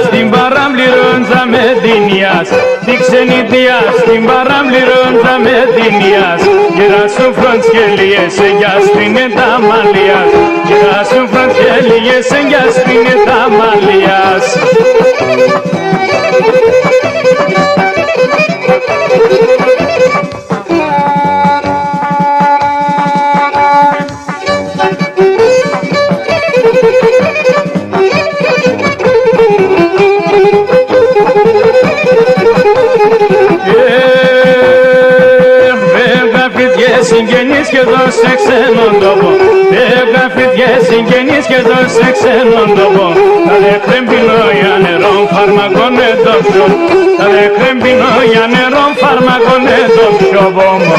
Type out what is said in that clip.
Στην παράμλη ρόντζα με δίνιας, τη ξενιδία στην παράμλη ρόντζα με δίνιας. Γυρά σου φροντσκελίες, για σπίνε τα μαλλιάς. Γυρά σου φροντσκελίες, για σπίνε τα μαλλιάς. Συγγενείς και εδώ σε ξένον τόπο, φεύγα φοιτιές συγγενείς και εδώ σε ξένον τόπο. Τα δε κρέμπινο για νερό φαρμακόν το πιο, τα δε κρέμπινο για νερό φαρμακόν το πιο βόμο.